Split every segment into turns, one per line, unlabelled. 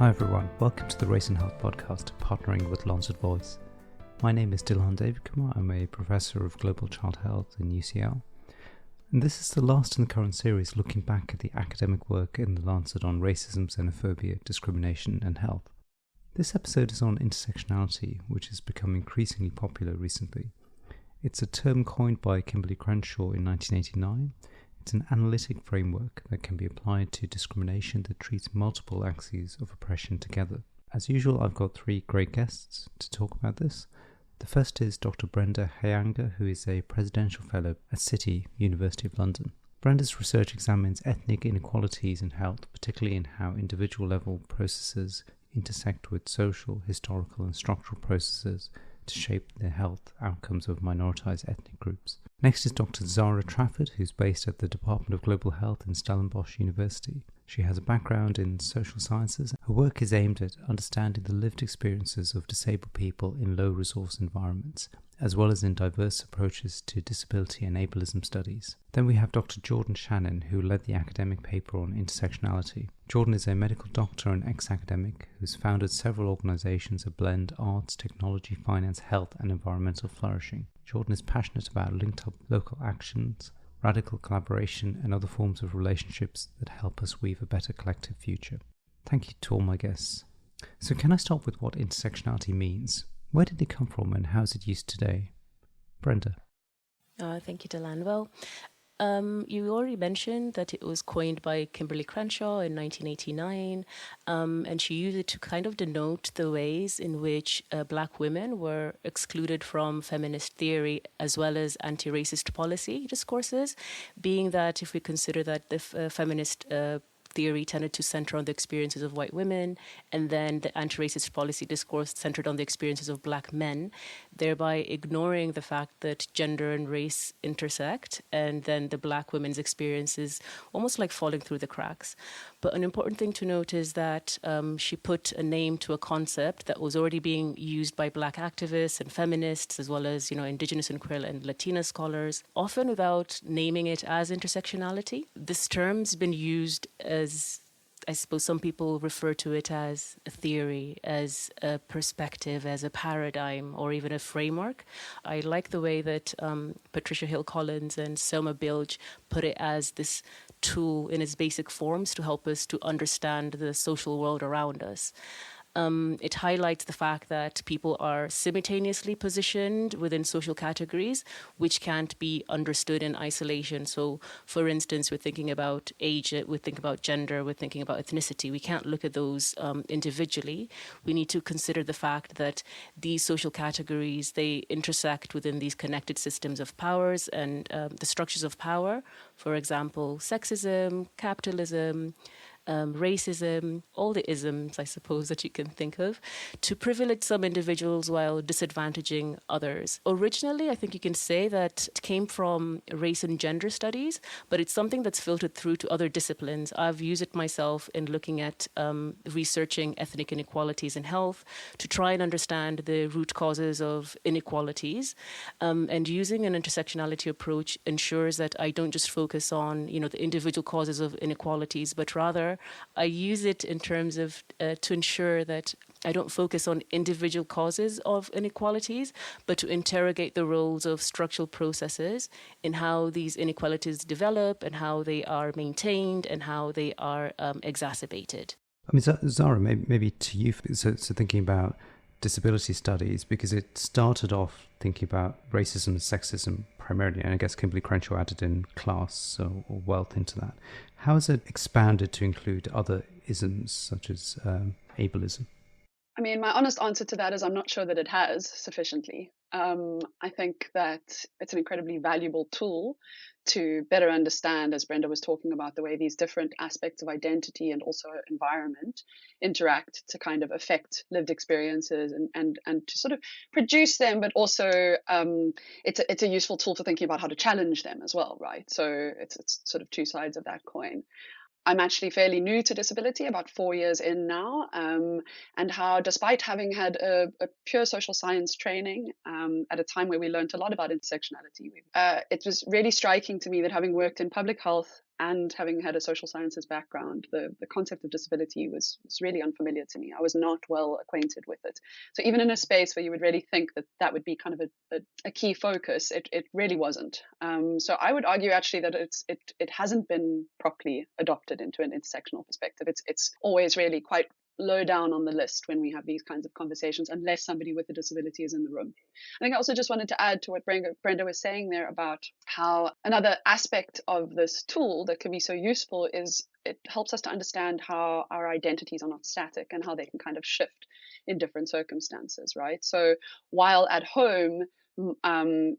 Hi everyone, welcome to the Race and Health podcast, partnering with Lancet Voice. My name is Dilhan Davidkumar. I'm a professor of global child health in UCL. And this is the last in the current series looking back at the academic work in the Lancet on racism, xenophobia, discrimination and health. This episode is on intersectionality, which has become increasingly popular recently. It's a term coined by Kimberly Crenshaw in 1989. It's an analytic framework that can be applied to discrimination that treats multiple axes of oppression together. As usual, I've got three great guests to talk about this. The first is Dr. Brenda Hayanga, who is a Presidential Fellow at City, University of London. Brenda's research examines ethnic inequalities in health, particularly in how individual level processes intersect with social, historical and structural processes to shape the health outcomes of minoritized ethnic groups. Next is Dr. Zara Trafford, who's based at the Department of Global Health in Stellenbosch University. She has a background in social sciences. Her work is aimed at understanding the lived experiences of disabled people in low-resource environments, as well as in diverse approaches to disability and ableism studies. Then we have Dr. Shannon, who led the academic paper on intersectionality. Geordan is a medical doctor and ex-academic who's founded several organizations that blend arts, technology, finance, health, and environmental flourishing. Geordan is passionate about linked-up local actions, radical collaboration, and other forms of relationships that help us weave a better collective future. Thank you to all my guests. So can I start with what intersectionality means? Where did it come from and how is it used today? Brenda.
Thank you, Dylan. Well, you already mentioned that it was coined by Kimberly Crenshaw in 1989, and she used it to kind of denote the ways in which Black women were excluded from feminist theory as well as anti-racist policy discourses, being that if we consider that the feminist theory tended to center on the experiences of white women, and then the anti-racist policy discourse centered on the experiences of Black men, thereby ignoring the fact that gender and race intersect, and then the Black women's experiences almost like falling through the cracks. But an important thing to note is that she put a name to a concept that was already being used by Black activists and feminists, as well as, Indigenous and queer and Latina scholars, often without naming it as intersectionality. This term's been used as, I suppose some people refer to it as a theory, as a perspective, as a paradigm, or even a framework. I like the way that Patricia Hill Collins and Selma Bilge put it as this tool in its basic forms to help us to understand the social world around us. It highlights the fact that people are simultaneously positioned within social categories which can't be understood in isolation. So, for instance, we're thinking about age, we think about gender, we're thinking about ethnicity. We can't look at those individually. We need to consider the fact that these social categories, they intersect within these connected systems of powers and the structures of power. For example, sexism, capitalism, racism, all the isms, I suppose, that you can think of, to privilege some individuals while disadvantaging others. Originally, I think you can say that it came from race and gender studies, but it's something that's filtered through to other disciplines. I've used it myself in looking at researching ethnic inequalities in health to try and understand the root causes of inequalities. And using an intersectionality approach ensures that I don't just focus on, the individual causes of inequalities, but rather I use it in terms of to ensure that I don't focus on individual causes of inequalities, but to interrogate the roles of structural processes in how these inequalities develop and how they are maintained and how they are exacerbated.
I mean, Zara, maybe to you, so thinking about disability studies, because it started off thinking about racism and sexism primarily, and I guess Kimberly Crenshaw added in class or wealth into that. How has it expanded to include other isms such as ableism?
I mean, my honest answer to that is I'm not sure that it has sufficiently. I think that it's an incredibly valuable tool to better understand, as Brenda was talking about, the way these different aspects of identity and also environment interact to kind of affect lived experiences and to sort of produce them, but also it's a useful tool for thinking about how to challenge them as well, right? So it's sort of two sides of that coin. I'm actually fairly new to disability, about 4 years in now, and how despite having had a pure social science training at a time where we learned a lot about intersectionality, it was really striking to me that having worked in public health and having had a social sciences background, the concept of disability was really unfamiliar to me. I was not well acquainted with it. So even in a space where you would really think that that would be kind of a key focus, it really wasn't. So I would argue actually that it hasn't been properly adopted into an intersectional perspective. It's always really quite low down on the list when we have these kinds of conversations, unless somebody with a disability is in the room. I think I also just wanted to add to what Brenda was saying there about how another aspect of this tool that can be so useful is it helps us to understand how our identities are not static and how they can kind of shift in different circumstances, right? So while at home,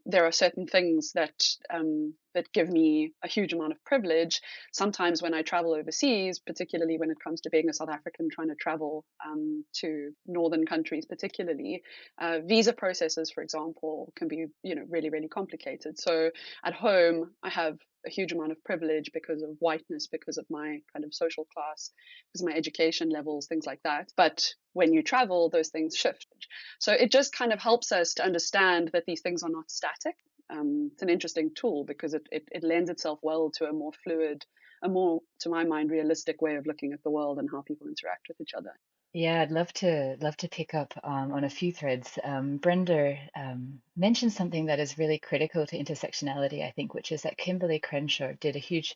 there are certain things that give me a huge amount of privilege. Sometimes when I travel overseas, particularly when it comes to being a South African trying to travel to northern countries, particularly, visa processes, for example, can be really, really complicated. So at home, I have a huge amount of privilege because of whiteness, because of my kind of social class, because of my education levels, things like that. But when you travel, those things shift. So it just kind of helps us to understand that these things are not static. It's an interesting tool because it lends itself well to a more fluid, a more, to my mind, realistic way of looking at the world and how people interact with each other.
Yeah, I'd love to pick up on a few threads. Brenda mentioned something that is really critical to intersectionality, I think, which is that Kimberly Crenshaw did a huge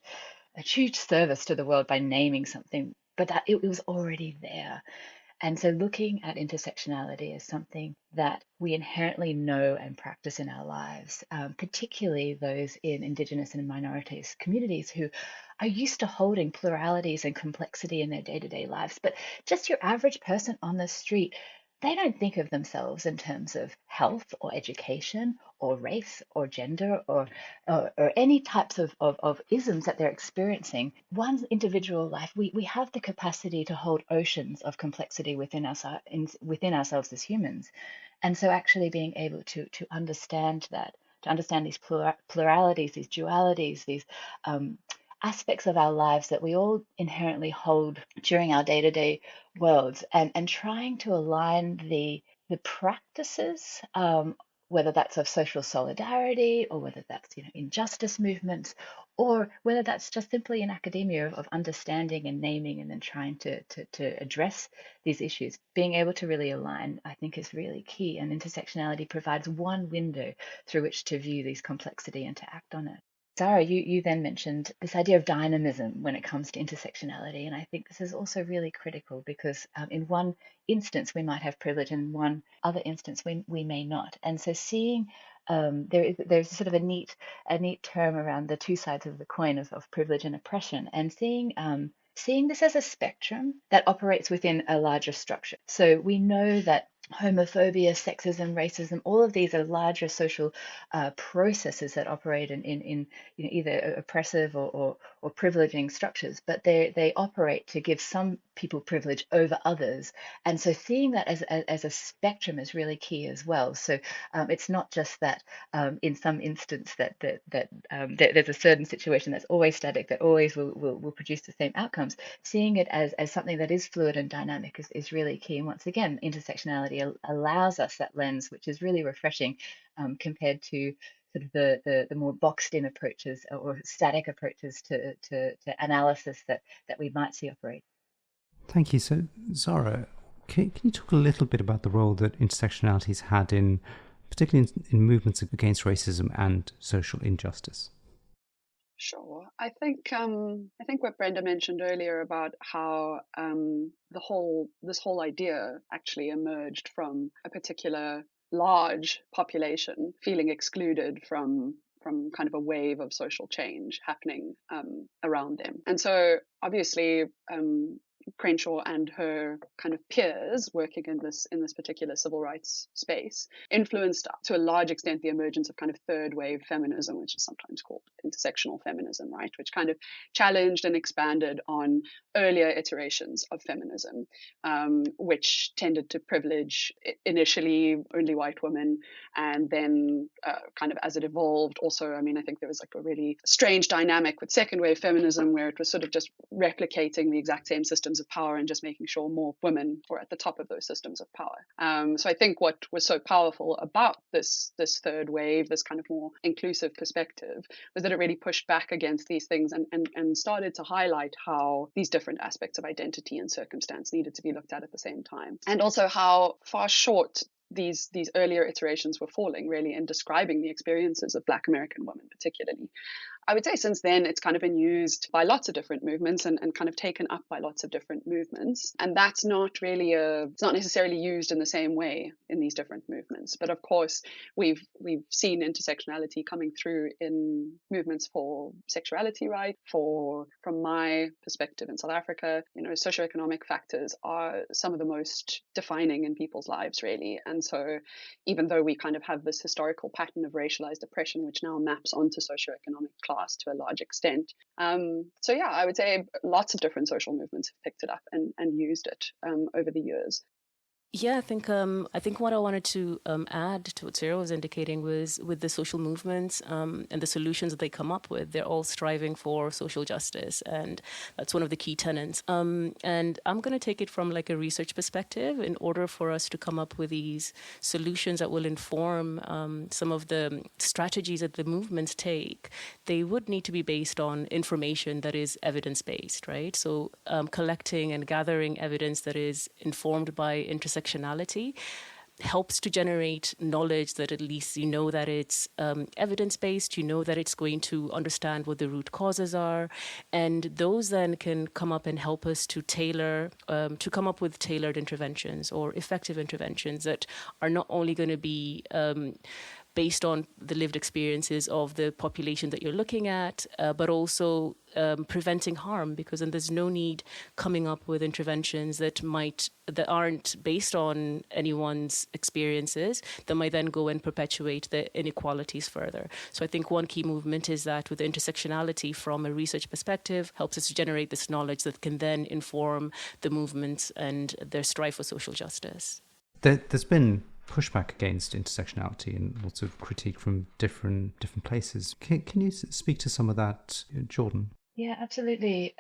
service to the world by naming something, but that it was already there. And so looking at intersectionality as something that we inherently know and practice in our lives, particularly those in Indigenous and minorities communities who are used to holding pluralities and complexity in their day-to-day lives. But just your average person on the street, they don't think of themselves in terms of health or education or race or gender or any types of isms that they're experiencing. One's individual life, we have the capacity to hold oceans of complexity within ourselves as humans. And so actually being able to understand that, to understand these pluralities, these dualities, these aspects of our lives that we all inherently hold during our day-to-day worlds, and trying to align the practices, whether that's of social solidarity or whether that's injustice movements, or whether that's just simply in academia of understanding and naming and then trying to address these issues. Being able to really align, I think, is really key, and intersectionality provides one window through which to view these complexity and to act on it. Zara, you then mentioned this idea of dynamism when it comes to intersectionality, and I think this is also really critical because in one instance we might have privilege, and in one other instance we may not. And so seeing there's sort of a neat term around the two sides of the coin of privilege and oppression, and seeing this as a spectrum that operates within a larger structure. So we know that homophobia, sexism, racism, all of these are larger social processes that operate in either oppressive or privileging structures, but they operate to give some people privilege over others. And so seeing that as a spectrum is really key as well. So it's not just that in some instance that there's a certain situation that's always static, that always will produce the same outcomes. Seeing it as something that is fluid and dynamic is really key. And once again, intersectionality allows us that lens, which is really refreshing compared to sort of the more boxed in approaches or static approaches to analysis that we might see operate.
Thank you. So, Zara, can you talk a little bit about the role that intersectionality's had in, particularly in movements against racism and social injustice?
Sure. I think what Brenda mentioned earlier about how this whole idea actually emerged from a particular large population feeling excluded from kind of a wave of social change happening around them. And so obviously Crenshaw and her kind of peers working in this particular civil rights space influenced to a large extent the emergence of kind of third wave feminism, which is sometimes called intersectional feminism, right? Which kind of challenged and expanded on earlier iterations of feminism, which tended to privilege initially only white women, and then kind of as it evolved also, I mean, I think there was like a really strange dynamic with second wave feminism where it was sort of just replicating the exact same systems systems of power and just making sure more women were at the top of those systems of power. So I think what was so powerful about this third wave, this kind of more inclusive perspective, was that it really pushed back against these things and started to highlight how these different aspects of identity and circumstance needed to be looked at the same time, and also how far short these earlier iterations were falling really in describing the experiences of Black American women particularly. I would say since then it's kind of been used by lots of different movements and kind of taken up by lots of different movements. And that's not really it's not necessarily used in the same way in these different movements. But of course, we've seen intersectionality coming through in movements for sexuality rights. From my perspective in South Africa, socioeconomic factors are some of the most defining in people's lives, really. And so even though we kind of have this historical pattern of racialized oppression, which now maps onto socioeconomic class to a large extent. So yeah, I would say lots of different social movements have picked it up and used it over the years.
Yeah, I think what I wanted to add to what Sarah was indicating was with the social movements and the solutions that they come up with, they're all striving for social justice, and that's one of the key tenets. And I'm going to take it from like a research perspective. In order for us to come up with these solutions that will inform some of the strategies that the movements take, they would need to be based on information that is evidence-based, right? So collecting and gathering evidence that is informed by intersectionality helps to generate knowledge that at least you know that it's evidence-based, you know that it's going to understand what the root causes are, and those then can come up and help us to come up with tailored interventions or effective interventions that are not only going to be based on the lived experiences of the population that you're looking at, but also preventing harm, because then there's no need coming up with interventions that aren't based on anyone's experiences, that might then go and perpetuate the inequalities further. So I think one key movement is that with intersectionality from a research perspective helps us to generate this knowledge that can then inform the movements and their strive for social justice.
There's been pushback against intersectionality and lots of critique from different places. Can you speak to some of that, Geordan?
Yeah, absolutely.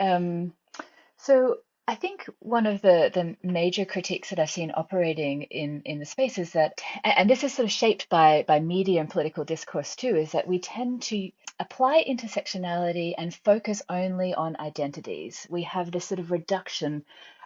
So I think one of the major critiques that I've seen operating in the space is that, and this is sort of shaped by media and political discourse too, is that we tend to apply intersectionality and focus only on identities. We have this sort of reduction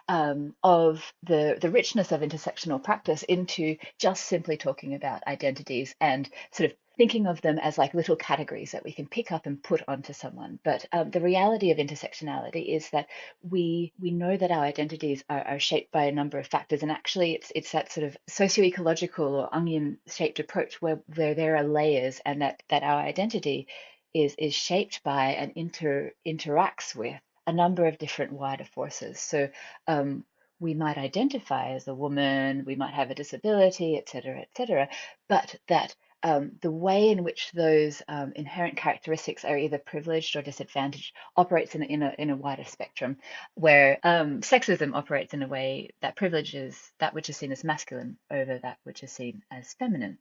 of the richness of intersectional practice into just simply talking about identities and sort of thinking of them as like little categories that we can pick up and put onto someone. But the reality of intersectionality is that we know that our identities are shaped by a number of factors, and actually it's that sort of socio-ecological or onion-shaped approach where there are layers, and that our identity is shaped by and interacts with a number of different wider forces. So we might identify as a woman, we might have a disability, et cetera, but that the way in which those inherent characteristics are either privileged or disadvantaged operates in a wider spectrum, where sexism operates in a way that privileges that which is seen as masculine over that which is seen as feminine.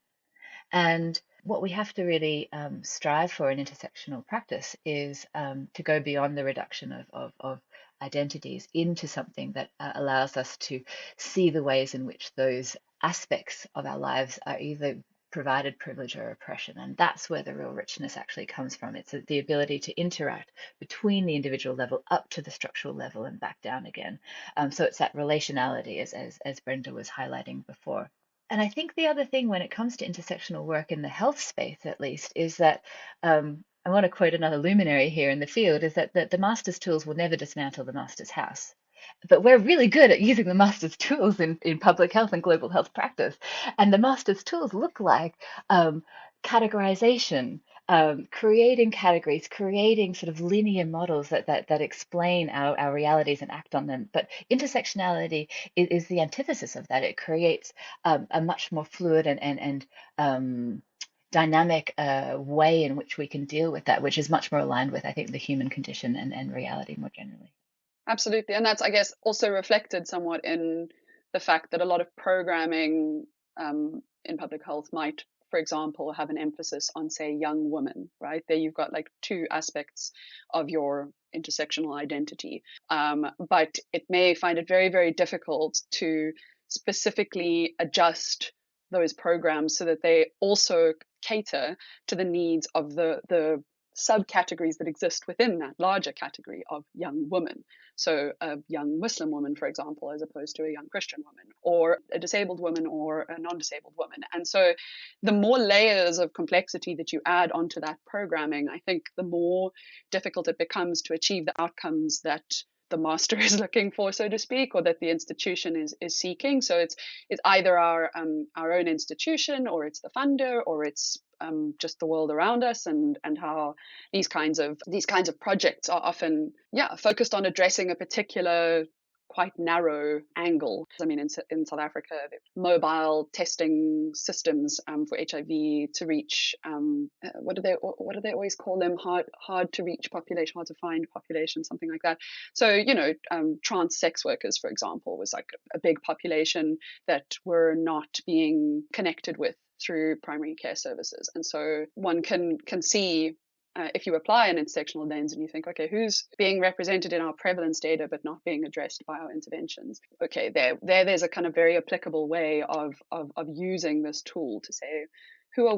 And what we have to really strive for in intersectional practice is to go beyond the reduction of identities into something that allows us to see the ways in which those aspects of our lives are either provided privilege or oppression. And that's where the real richness actually comes from. It's the ability to interact between the individual level up to the structural level and back down again. So it's that relationality, as Brenda was highlighting before. And I think the other thing when it comes to intersectional work in the health space, at least, is that I want to quote another luminary here in the field, is that the master's tools will never dismantle the master's house. But we're really good at using the master's tools in public health and global health practice. And the master's tools look like categorization, creating categories, creating sort of linear models that explain our realities and act on them. But intersectionality is the antithesis of that. It creates a much more fluid and dynamic way in which we can deal with that, which is much more aligned with, I think, the human condition and reality more generally.
Absolutely. And that's, I guess, also reflected somewhat in the fact that a lot of programming in public health might, for example, have an emphasis on, say, young women, right? There you've got like two aspects of your intersectional identity. But it may find it very, very difficult to specifically adjust those programs so that they also cater to the needs of the subcategories that exist within that larger category of young women. So a young Muslim woman, for example, as opposed to a young Christian woman, or a disabled woman or a non-disabled woman. And so the more layers of complexity that you add onto that programming, I think the more difficult it becomes to achieve the outcomes that the master is looking for, so to speak, or that the institution is seeking. So it's either our own institution, or it's the funder, or it's just the world around us, and how these kinds of projects are often focused on addressing a particular quite narrow angle. I mean, in South Africa, mobile testing systems for HIV to reach what do they always call them? Hard to reach population, hard to find population, something like that. So trans sex workers, for example, was like a big population that were not being connected with through primary care services. And so one can see, if you apply an intersectional lens and you think, okay, who's being represented in our prevalence data but not being addressed by our interventions? Okay, there's a kind of very applicable way of using this tool to say, who are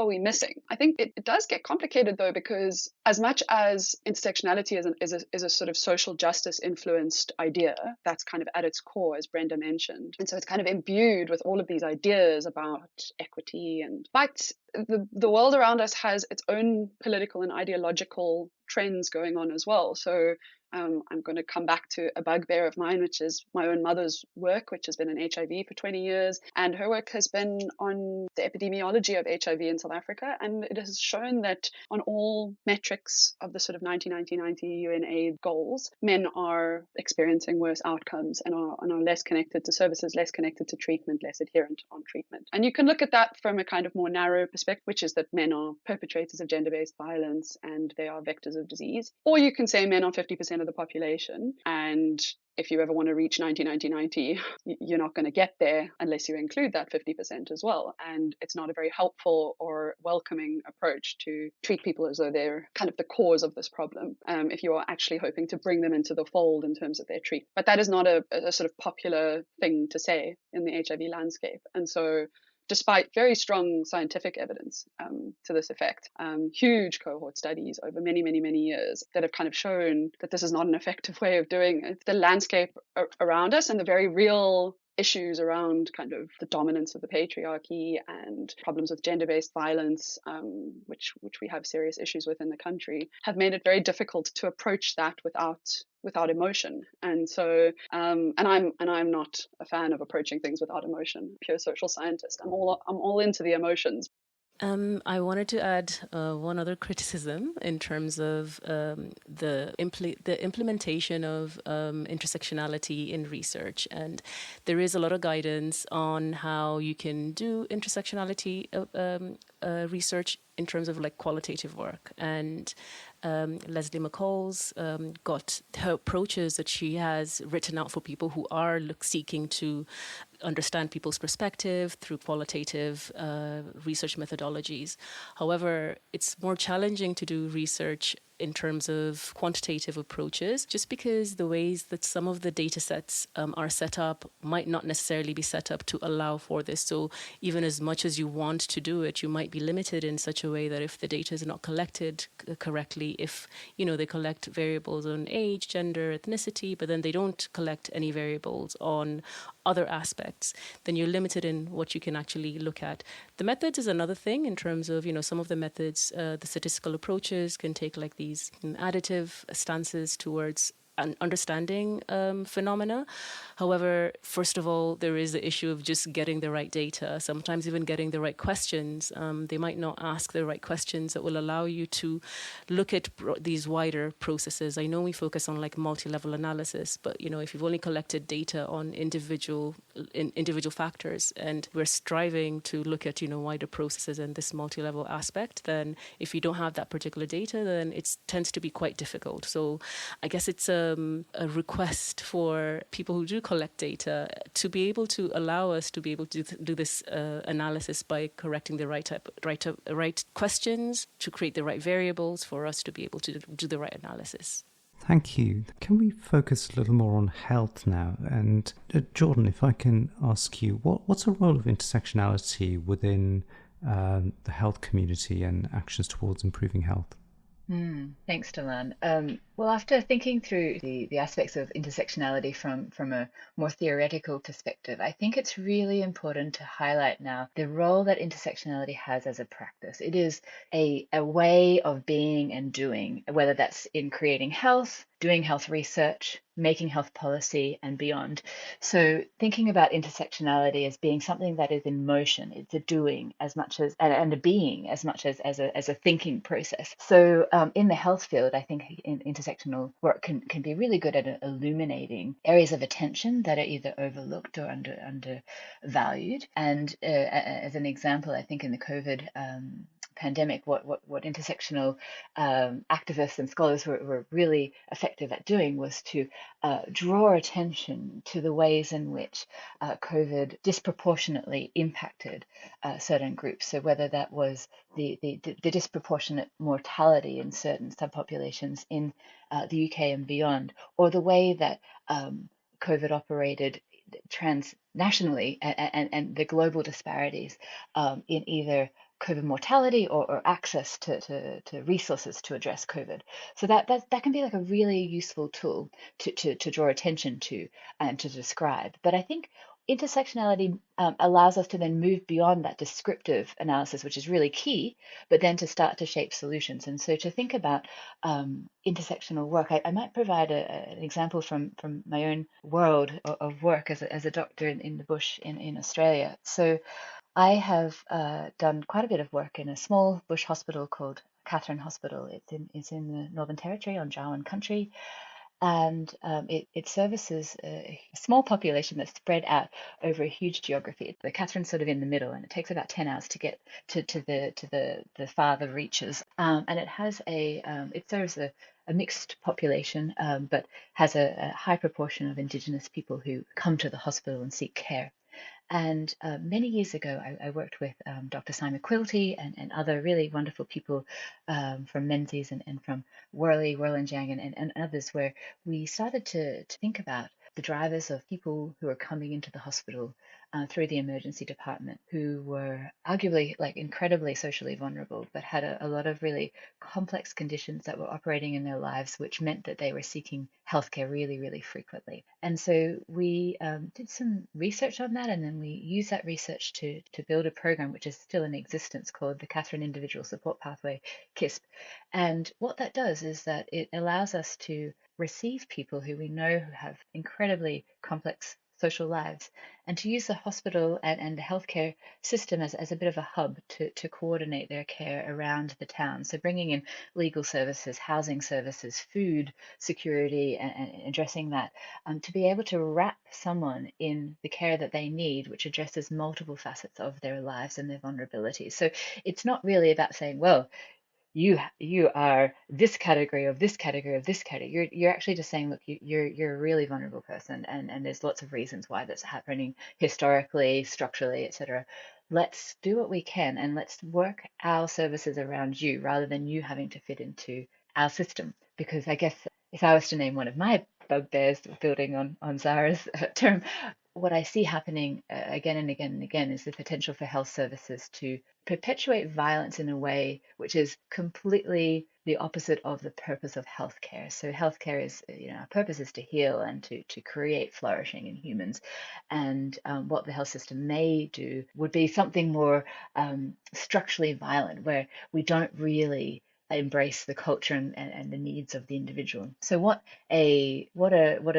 we missing? I think it does get complicated though, because as much as intersectionality is a sort of social justice influenced idea, that's kind of at its core, as Brenda mentioned. And so it's kind of imbued with all of these ideas about equity, but the world around us has its own political and ideological trends going on as well. So I'm going to come back to a bugbear of mine, which is my own mother's work, which has been in HIV for 20 years. And her work has been on the epidemiology of HIV in South Africa. And it has shown that on all metrics of the sort of 1990 UN AIDS goals, men are experiencing worse outcomes and are less connected to services, less connected to treatment, less adherent on treatment. And you can look at that from a kind of more narrow perspective, which is that men are perpetrators of gender-based violence and they are vectors of disease. Or you can say men are 50% of the population, and if you ever want to reach 90, you're not going to get there unless you include that 50% as well. And it's not a very helpful or welcoming approach to treat people as though they're kind of the cause of this problem, if you are actually hoping to bring them into the fold in terms of their treatment. But that is not a sort of popular thing to say in the HIV landscape. And so despite very strong scientific evidence to this effect, huge cohort studies over many, many, many years that have kind of shown that this is not an effective way of doing it. The landscape around us and the very real issues around kind of the dominance of the patriarchy and problems with gender-based violence, which we have serious issues with in the country, have made it very difficult to approach that without emotion. And so and I'm not a fan of approaching things without emotion. Pure social scientist. I'm all into the emotions.
I wanted to add one other criticism in terms of the implementation of intersectionality in research. And there is a lot of guidance on how you can do intersectionality research in terms of like qualitative work. And Leslie McCall's got her approaches that she has written out for people who are seeking to understand people's perspective through qualitative research methodologies. However, it's more challenging to do research in terms of quantitative approaches, just because the ways that some of the data sets are set up might not necessarily be set up to allow for this. So even as much as you want to do it, you might be limited in such a way that if the data is not collected correctly, if they collect variables on age, gender, ethnicity, but then they don't collect any variables on other aspects, then you're limited in what you can actually look at. The methods is another thing in terms of, some of the methods, the statistical approaches can take like these additive stances towards understanding phenomena. However, first of all, there is the issue of just getting the right data, sometimes even getting the right questions. They might not ask the right questions that will allow you to look at these wider processes. I know we focus on like multi-level analysis, but if you've only collected data on individual factors, and we're striving to look at wider processes and this multi-level aspect, then if you don't have that particular data, then it tends to be quite difficult. So I guess it's a request for people who do collect data to be able to allow us to be able to do this analysis by correcting the right questions, to create the right variables for us to be able to do the right analysis.
Thank you. Can we focus a little more on health now? And Geordan, if I can ask you, what's the role of intersectionality within the health community and actions towards improving health?
Thanks, Delan. Well, after thinking through the aspects of intersectionality from a more theoretical perspective, I think it's really important to highlight now the role that intersectionality has as a practice. It is a way of being and doing, whether that's in creating health, doing health research, making health policy, and beyond. So thinking about intersectionality as being something that is in motion, it's a doing as much as and a being as much as a thinking process. So in the health field, I think intersectional work can be really good at illuminating areas of attention that are either overlooked or undervalued. And as an example, I think in the COVID pandemic, what intersectional activists and scholars were really effective at doing was to draw attention to the ways in which COVID disproportionately impacted certain groups. So whether that was the disproportionate mortality in certain subpopulations in the UK and beyond, or the way that COVID operated transnationally and the global disparities in either COVID mortality or access to resources to address COVID. So that can be like a really useful tool to draw attention to and to describe. But I think intersectionality allows us to then move beyond that descriptive analysis, which is really key, but then to start to shape solutions. And so to think about intersectional work, I might provide an example from my own world of work as a doctor in the bush in Australia. So I have done quite a bit of work in a small bush hospital called Katherine Hospital. It's in the Northern Territory on Jawoyn country, and it services a small population that's spread out over a huge geography. The Catherine's sort of in the middle, and it takes about 10 hours to get to the farther reaches. And it has it serves a mixed population, but has a high proportion of Indigenous people who come to the hospital and seek care. And many years ago, I worked with Dr. Simon Quilty and other really wonderful people from Menzies and from Whirlinjang and others, where we started to think about the drivers of people who are coming into the hospital through the emergency department, who were arguably like incredibly socially vulnerable, but had a lot of really complex conditions that were operating in their lives, which meant that they were seeking healthcare really, really frequently. And so we did some research on that, and then we used that research to build a program which is still in existence called the Katherine Individual Support Pathway, KISP. And what that does is that it allows us to receive people who we know who have incredibly complex social lives, and to use the hospital and the healthcare system as a bit of a hub to coordinate their care around the town. So bringing in legal services, housing services, food security, and addressing that, to be able to wrap someone in the care that they need, which addresses multiple facets of their lives and their vulnerabilities. So it's not really about saying, well, you are this category of this category of this category. You're actually just saying, look, you're a really vulnerable person, and there's lots of reasons why that's happening historically, structurally, etc. Let's do what we can, and let's work our services around you rather than you having to fit into our system. Because I guess if I was to name one of my bugbears, building on Zara's term, what I see happening again and again and again is the potential for health services to perpetuate violence in a way which is completely the opposite of the purpose of healthcare. So healthcare is, our purpose is to heal and to create flourishing in humans. And what the health system may do would be something more structurally violent, where we don't really embrace the culture and the needs of the individual. So what a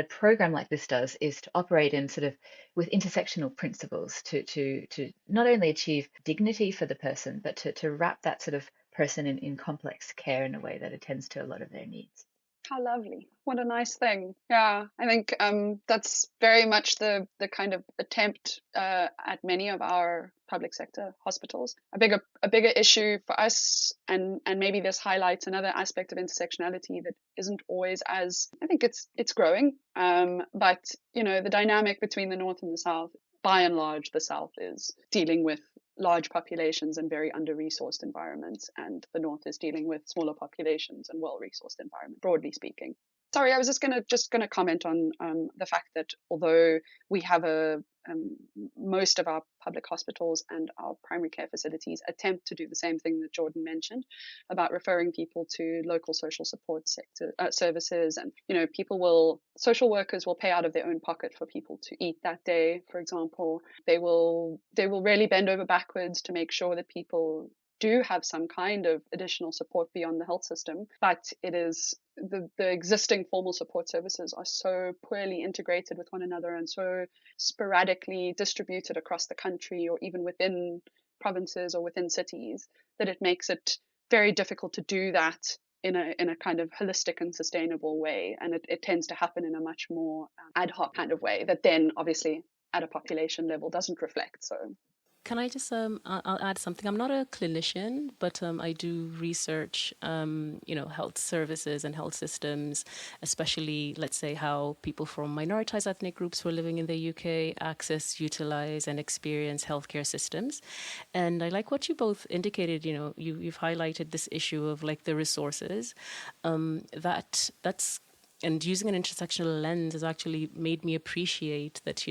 program like this does is to operate in sort of with intersectional principles to not only achieve dignity for the person, but to wrap that sort of person in complex care in a way that attends to a lot of their needs.
How lovely. What a nice thing. Yeah, I think that's very much the kind of attempt at many of our public sector hospitals. A bigger issue for us, and maybe this highlights another aspect of intersectionality that isn't always as, I think it's growing, but the dynamic between the North and the South, by and large, the South is dealing with large populations and very under-resourced environments, and the North is dealing with smaller populations and well-resourced environments, broadly speaking. Sorry, I was just gonna comment on the fact that although we have most of our public hospitals and our primary care facilities attempt to do the same thing that Geordan mentioned about referring people to local social support sector services, and social workers will pay out of their own pocket for people to eat that day, for example. They will really bend over backwards to make sure that people do have some kind of additional support beyond the health system, but it is the existing formal support services are so poorly integrated with one another and so sporadically distributed across the country or even within provinces or within cities that it makes it very difficult to do that in a kind of holistic and sustainable way, and it tends to happen in a much more ad hoc kind of way that then obviously at a population level doesn't reflect. So
Can I just, I'll add something. I'm not a clinician, but I do research, health services and health systems, especially, let's say, how people from minoritized ethnic groups who are living in the UK access, utilize, and experience healthcare systems. And I like what you both indicated. You've highlighted this issue of like the resources. That's and using an intersectional lens has actually made me appreciate that,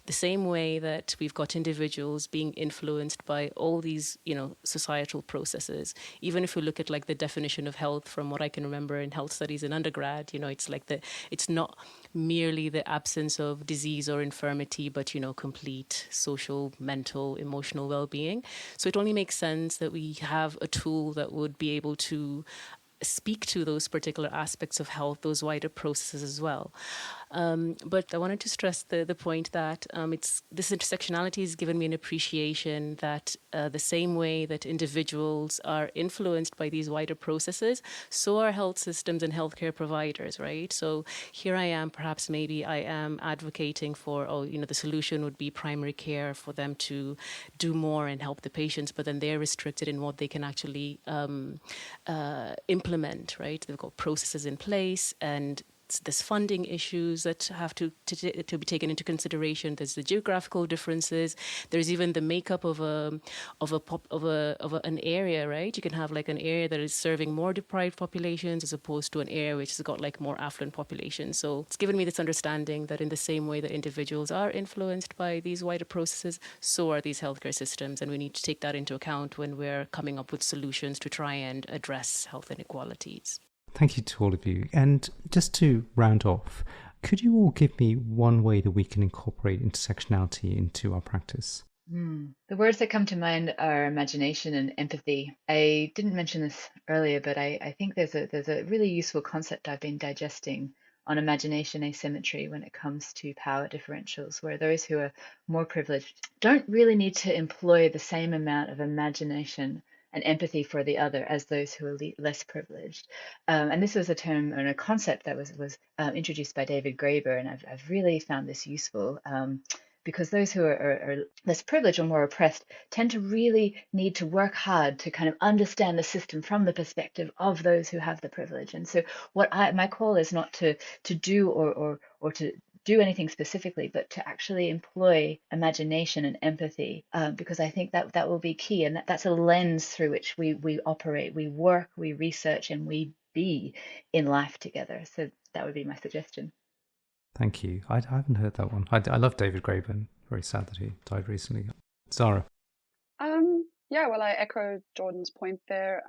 the same way that we've got individuals being influenced by all these, societal processes, even if we look at like the definition of health from what I can remember in health studies in undergrad, it's like it's not merely the absence of disease or infirmity, but, complete social, mental, emotional well-being. So it only makes sense that we have a tool that would be able to speak to those particular aspects of health, those wider processes as well. But I wanted to stress the point that this intersectionality has given me an appreciation that the same way that individuals are influenced by these wider processes, so are health systems and healthcare providers, right? So here I am, perhaps maybe I am advocating for, the solution would be primary care for them to do more and help the patients, but then they're restricted in what they can actually implement, right? They've got processes in place, and there's funding issues that have to be taken into consideration. There's the geographical differences. There's even the makeup of an area, right? You can have like an area that is serving more deprived populations as opposed to an area which has got like more affluent populations. So it's given me this understanding that in the same way that individuals are influenced by these wider processes, so are these healthcare systems, and we need to take that into account when we're coming up with solutions to try and address health inequalities.
Thank you to all of you. And just to round off, could you all give me one way that we can incorporate intersectionality into our practice?
The words that come to mind are imagination and empathy. I didn't mention this earlier, but I think there's a really useful concept I've been digesting on imagination asymmetry when it comes to power differentials, where those who are more privileged don't really need to employ the same amount of imagination and empathy for the other as those who are less privileged. And this was a term and a concept that was introduced by David Graeber, and I've really found this useful because those who are less privileged or more oppressed tend to really need to work hard to kind of understand the system from the perspective of those who have the privilege. And so my call is not to do or to do anything specifically, but to actually employ imagination and empathy, because I think that will be key. And that's a lens through which we operate, we work, we research, and we be in life together. So that would be my suggestion.
Thank you. I haven't heard that one. I love David Graeber. Very sad that he died recently. Zara.
Yeah, well, I echo Jordan's point there.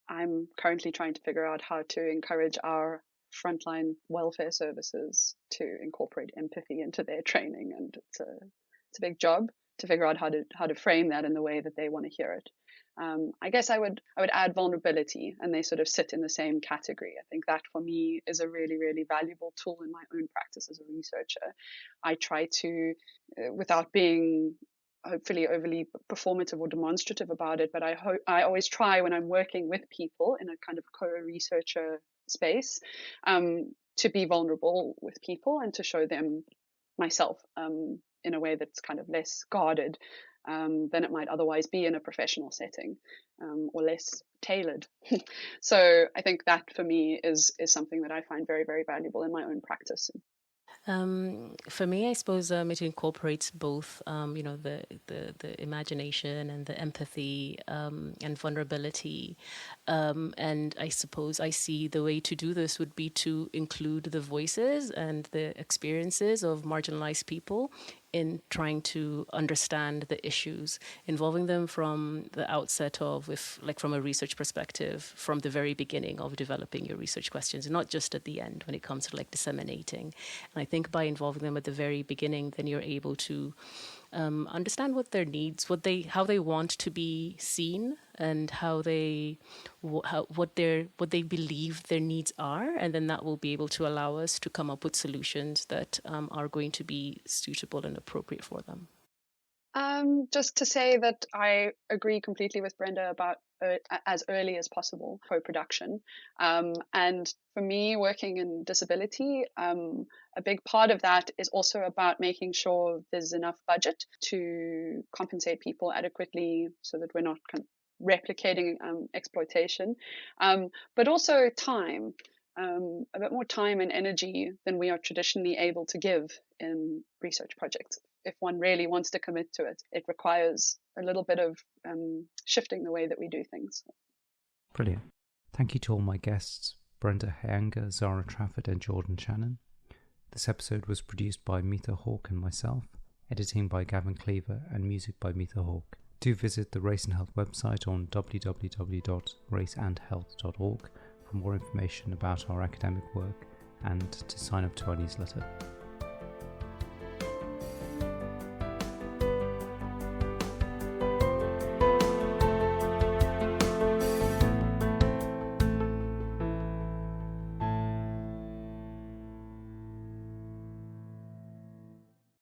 I'm currently trying to figure out how to encourage our frontline welfare services to incorporate empathy into their training, and it's a big job to figure out how to frame that in the way that they want to hear it. I guess I would add vulnerability, and they sort of sit in the same category. I think that for me is a really, really valuable tool in my own practice as a researcher. I try to, without being hopefully overly performative or demonstrative about it, but I always try when I'm working with people in a kind of co-researcher space to be vulnerable with people and to show them myself in a way that's kind of less guarded than it might otherwise be in a professional setting, or less tailored. So I think that for me is something that I find very, very valuable in my own practice.
For me, I suppose it incorporates both, the imagination and the empathy and vulnerability. And I suppose I see the way to do this would be to include the voices and the experiences of marginalized people in trying to understand the issues, involving them from the outset of, from a research perspective, from the very beginning of developing your research questions, and not just at the end when it comes to disseminating. And I think by involving them at the very beginning, then you're able to understand what their needs, how they want to be seen, and what they believe their needs are, and then that will be able to allow us to come up with solutions that are going to be suitable and appropriate for them.
Just to say that I agree completely with Brenda about as early as possible co-production. And for me, working in disability, a big part of that is also about making sure there's enough budget to compensate people adequately so that we're not replicating exploitation, but also time. A bit more time and energy than we are traditionally able to give in research projects. If one really wants to commit to it, it requires a little bit of shifting the way that we do things.
Brilliant. Thank you to all my guests, Brenda Hayanga, Zara Trafford and Geordan Shannon. This episode was produced by Mitha Hawk and myself, editing by Gavin Cleaver and music by Mitha Hawk. Do visit the Race and Health website on www.raceandhealth.org for more information about our academic work and to sign up to our newsletter.